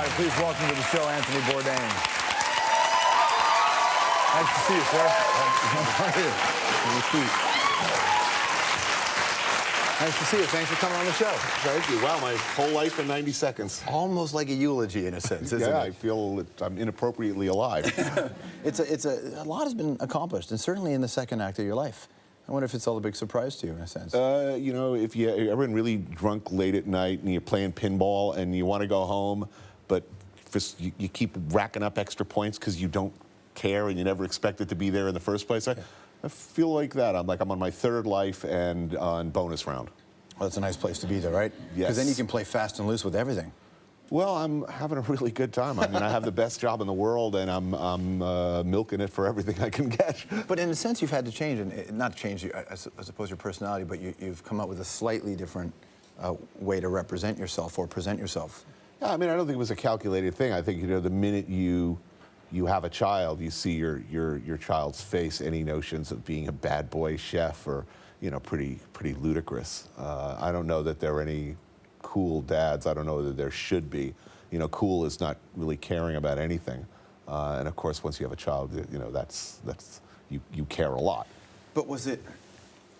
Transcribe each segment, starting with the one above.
everybody, please welcome to the show, Anthony Bourdain. Nice to see you, sir. How are you? Nice to see you. Thanks for coming on the show. Thank you. Wow, my whole life in 90 seconds. Almost like a eulogy in a sense, isn't it? Yeah, I feel that I'm inappropriately alive. A lot has been accomplished, and certainly in the second act of your life. I wonder if it's all a big surprise to you in a sense. You know, if you're ever really drunk late at night and you're playing pinball and you want to go home, but you keep racking up extra points because you don't care and you never expect it to be there in the first place. I feel like that. I'm on my third life and on bonus round. Well, that's a nice place to be there, right? Yes. Because then you can play fast and loose with everything. Well, I'm having a really good time. I mean, I have the best job in the world, and I'm milking it for everything I can get. But in a sense, you've had to change, and not change, I suppose, your personality, but you've come up with a slightly different way to represent yourself or present yourself. Yeah, I mean, I don't think it was a calculated thing. I think, you know, the minute you have a child, you see your child's face, any notions of being a bad boy chef are, you know, pretty ludicrous. I don't know that there are any cool dads. I don't know that there should be. You know, cool is not really caring about anything. And of course, once you have a child, you know, that's you care a lot. But was that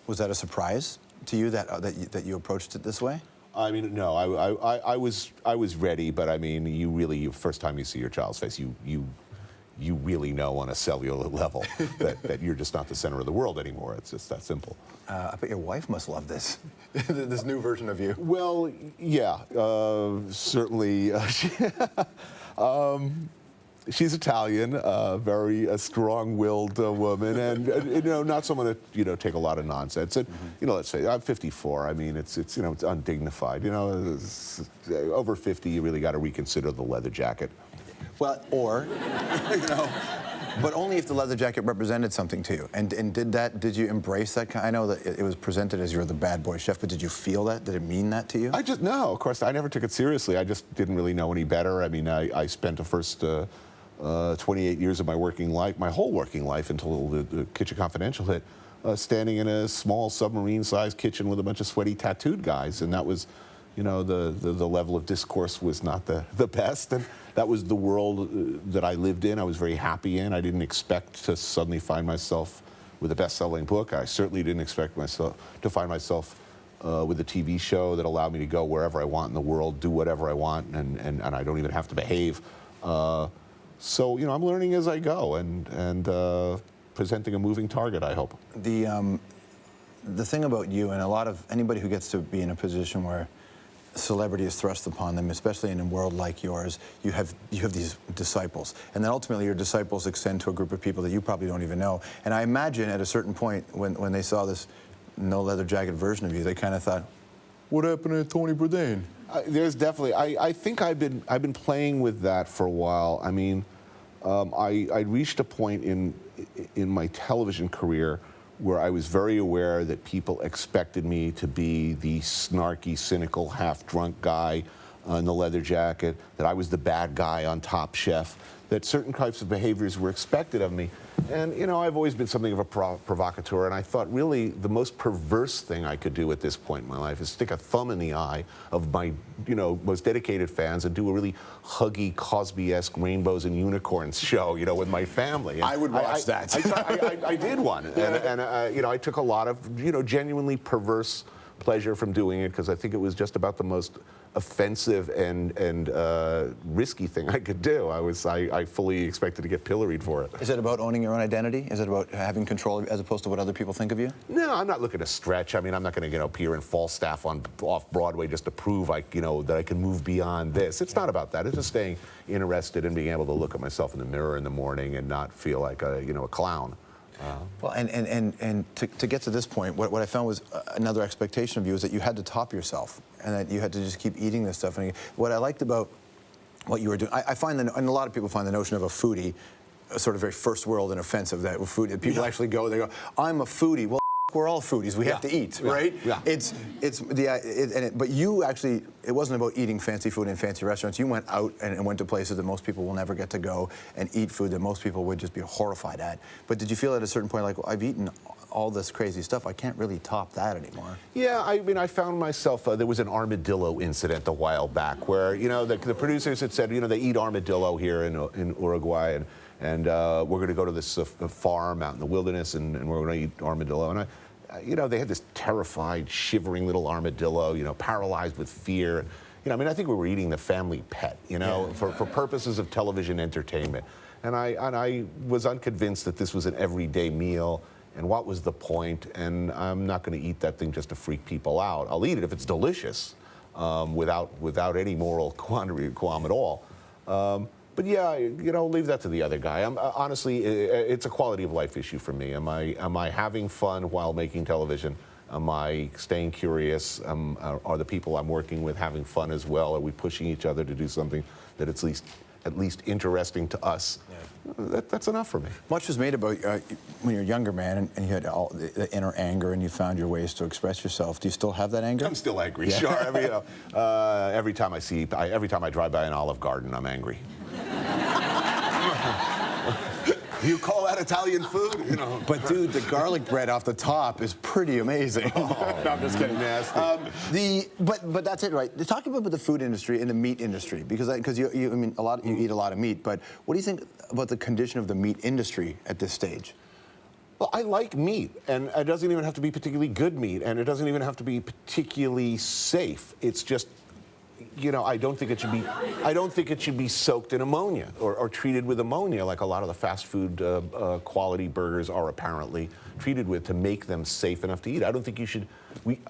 a surprise to you that you approached it this way? I mean, no, I was ready, but I mean, you first time you see your child's face, you really know on a cellular level that you're just not the center of the world anymore. It's just that simple. I bet your wife must love this, this new version of you. Well, yeah, certainly. She's Italian, very strong-willed woman, and you know, not someone that, you know, take a lot of nonsense. And you know, let's say I'm 54. I mean, it's you know, it's undignified. You know, over 50, you really got to reconsider the leather jacket. Well, or, you know, but only if the leather jacket represented something to you. And did you embrace that kind? I know that it was presented as you're the bad boy chef, but did you feel that? Did it mean that to you? No, of course, I never took it seriously. I just didn't really know any better. I mean, I spent the first 28 years of my working life, my whole working life until the Kitchen Confidential hit, standing in a small submarine-sized kitchen with a bunch of sweaty tattooed guys, and that was, you know, the level of discourse was not the best, and that was the world that I lived in. I was very happy in. I didn't expect to suddenly find myself with a best-selling book. I certainly didn't expect to find myself with a TV show that allowed me to go wherever I want in the world, do whatever I want, and I don't even have to behave. So, you know, I'm learning as I go and presenting a moving target, I hope. The thing about you, and anybody who gets to be in a position where celebrity is thrust upon them, especially in a world like yours, you have these disciples, and then ultimately your disciples extend to a group of people that you probably don't even know. And I imagine at a certain point when they saw this no leather jacket version of you, they kind of thought, what happened to Tony Bourdain? There's definitely, I think I've been playing with that for a while. I mean, I reached a point in my television career where I was very aware that people expected me to be the snarky, cynical, half-drunk guy in the leather jacket, that I was the bad guy on Top Chef, that certain types of behaviors were expected of me. And, you know, I've always been something of a provocateur, and I thought really the most perverse thing I could do at this point in my life is stick a thumb in the eye of my, you know, most dedicated fans and do a really huggy, Cosby-esque rainbows and unicorns show, you know, with my family. And I would watch that. I did one, and you know, I took a lot of, you know, genuinely perverse pleasure from doing it because I think it was just about the most offensive and risky thing I could do. I fully expected to get pilloried for it. Is it about owning your own identity? Is it about having control as opposed to what other people think of you? No, I'm not looking to stretch. I mean, I'm not going to, you know, appear in Falstaff off Broadway just to prove you know, that I can move beyond this. It's not about that. It's just staying interested in being able to look at myself in the mirror in the morning and not feel like a clown. Well, and to get to this point, what I found was another expectation of you is that you had to top yourself, and that you had to just keep eating this stuff. And what I liked about what you were doing, I find that, and a lot of people find the notion of a foodie sort of very first world and offensive. That food, people actually go, they go, I'm a foodie. Well, we're all foodies. We have to eat, right? Yeah. But you actually, it wasn't about eating fancy food in fancy restaurants. You went out and went to places that most people will never get to go and eat food that most people would just be horrified at. But did you feel at a certain point like, well, I've eaten all this crazy stuff, I can't really top that anymore. Yeah, I mean, I found myself, there was an Armadillo Incident a while back where, you know, the producers had said, you know, they eat armadillo here in Uruguay, and we're going to go to this farm out in the wilderness, and we're going to eat armadillo. And you know, they had this terrified, shivering little armadillo, you know, paralyzed with fear. You know, I mean, I think we were eating the family pet, you know, for purposes of television entertainment. And I was unconvinced that this was an everyday meal, and what was the point? And I'm not going to eat that thing just to freak people out. I'll eat it if it's delicious, without any moral qualm at all. But yeah, you know, leave that to the other guy. Honestly, it's a quality of life issue for me. Am I having fun while making television? Am I staying curious? Are the people I'm working with having fun as well? Are we pushing each other to do something that at least interesting to us? Yeah. That's enough for me. Much was made about when you're a younger man and you had all the inner anger and you found your ways to express yourself. Do you still have that anger? I'm still angry, yeah. Sure. I mean, you know, every time I drive by an Olive Garden, I'm angry. You call that Italian food? You know. But dude, the garlic bread off the top is pretty amazing. Oh, no, I'm just kidding. Nasty. But that's it, right? Talk about the food industry and the meat industry, because you I mean you eat a lot of meat. But what do you think about the condition of the meat industry at this stage? Well, I like meat, and it doesn't even have to be particularly good meat, and it doesn't even have to be particularly safe. It's just, you know, I don't think it should be soaked in ammonia or treated with ammonia like a lot of the fast food quality burgers are apparently treated with to make them safe enough to eat. I don't think you should.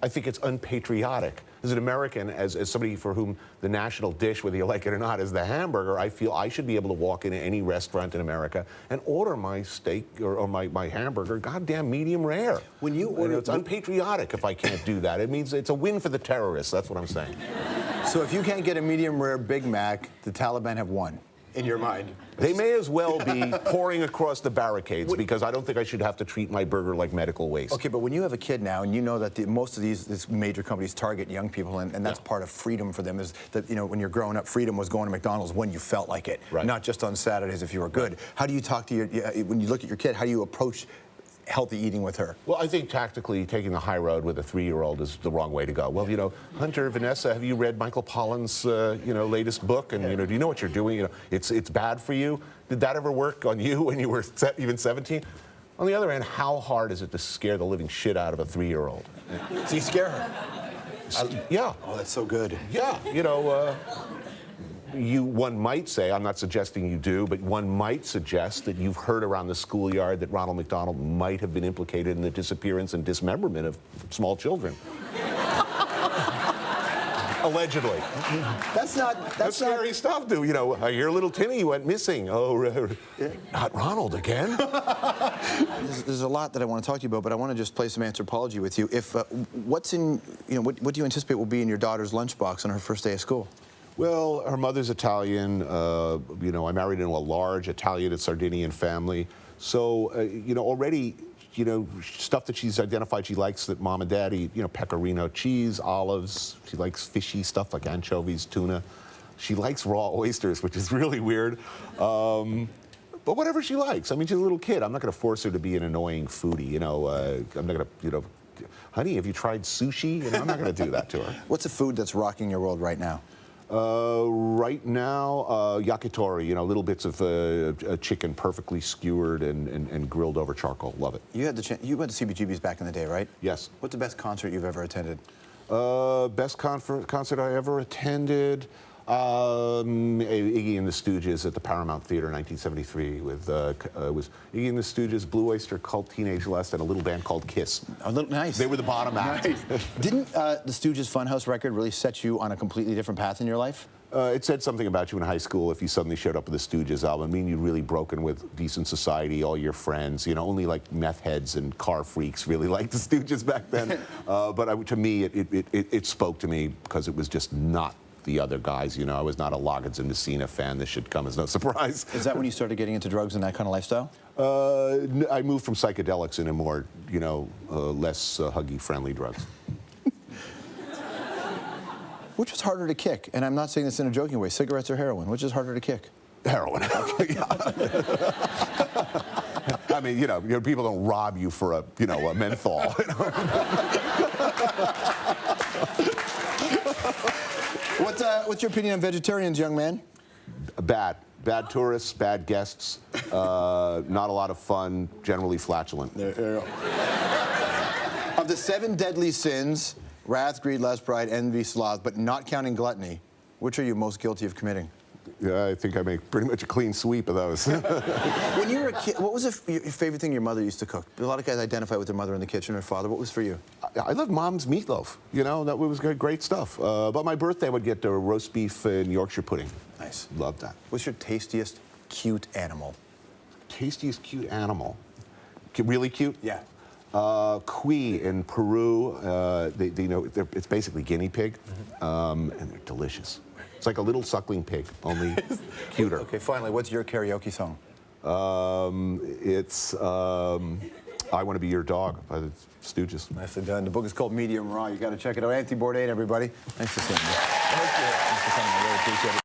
I think it's unpatriotic. As an American, as somebody for whom the national dish, whether you like it or not, is the hamburger, I feel I should be able to walk into any restaurant in America and order my steak or my hamburger, goddamn medium rare. When you order, it's unpatriotic if I can't do that. It means it's a win for the terrorists. That's what I'm saying. So if you can't get a medium rare Big Mac, the Taliban have won, in your mind. They may as well be pouring across the barricades, because I don't think I should have to treat my burger like medical waste. Okay, but when you have a kid now, and you know that most of these major companies target young people, and that's part of freedom for them, is that, you know, when you're growing up, freedom was going to McDonald's when you felt like it, right. Not just on Saturdays if you were good. How do you talk to when you look at your kid, how do you approach healthy eating with her? Well, I think tactically taking the high road with a 3-year-old is the wrong way to go. Well, you know, Hunter, Vanessa, have you read Michael Pollan's you know, latest book? And you know, do you know what you're doing? You know, it's bad for you. Did that ever work on you when you were even 17? On the other hand, how hard is it to scare the living shit out of a 3-year-old? So you scare her? Yeah. Oh, that's so good. Yeah, you know. One might say, I'm not suggesting you do, but one might suggest that you've heard around the schoolyard that Ronald McDonald might have been implicated in the disappearance and dismemberment of small children. Allegedly. That's scary stuff, dude. You know, I hear little Timmy went missing. Oh, not Ronald again. There's a lot that I want to talk to you about, but I want to just play some anthropology with you. If what's in, you know, what do you anticipate will be in your daughter's lunchbox on her first day of school? Well, her mother's Italian. You know, I married into a large Italian and Sardinian family. So, you know, already, you know, stuff that she's identified she likes that mom and dad eat, you know, pecorino cheese, olives. She likes fishy stuff like anchovies, tuna. She likes raw oysters, which is really weird. But whatever she likes. I mean, she's a little kid. I'm not going to force her to be an annoying foodie, you know. I'm not going to, you know, honey, have you tried sushi? You know, I'm not going to do that to her. What's a food that's rocking your world right now? Right now, yakitori, you know, little bits of chicken perfectly skewered and grilled over charcoal. Love it. You had you went to CBGB's back in the day, right? Yes. What's the best concert you've ever attended? Best concert I ever attended? Iggy and the Stooges at the Paramount Theater in 1973 with was Iggy and the Stooges, Blue Oyster Cult, Teenage Lust, and a little band called Kiss. Oh, nice. They were the bottom act. Nice. Didn't the Stooges Funhouse record really set you on a completely different path in your life? It said something about you in high school if you suddenly showed up with the Stooges album. I mean, you'd really broken with decent society, all your friends. You know, only like meth heads and car freaks really liked the Stooges back then. But to me, it spoke to me because it was just not the other guys. You know, I was not a Loggins and Messina fan. This should come as no surprise. Is that when you started getting into drugs and that kind of lifestyle? I moved from psychedelics into more, you know, less huggy-friendly drugs. Which was harder to kick? And I'm not saying this in a joking way. Cigarettes or heroin? Which is harder to kick? Heroin. I mean, people don't rob you for a menthol. What's your opinion on vegetarians, young man? Bad tourists, bad guests, not a lot of fun, generally flatulent. Of the 7 deadly sins, wrath, greed, lust, pride, envy, sloth, but not counting gluttony, which are you most guilty of committing? Yeah, I think I make pretty much a clean sweep of those. When you were a kid, what was your favorite thing your mother used to cook? A lot of guys identify with their mother in the kitchen or father. What was for you? I loved Mom's meatloaf. That was great stuff. But my birthday, I would get roast beef and Yorkshire pudding. Nice. Loved that. What's your tastiest cute animal? Tastiest cute animal? Really cute? Yeah. Cuy in Peru. It's basically guinea pig, and they're delicious. It's like a little suckling pig, only cuter. Okay, finally, what's your karaoke song? It's I Want to Be Your Dog by the Stooges. Nicely done. The book is called Medium Raw. You got to check it out. Anthony Bourdain, everybody. Thanks for seeing me. Thank you. Thanks for coming. I really appreciate it.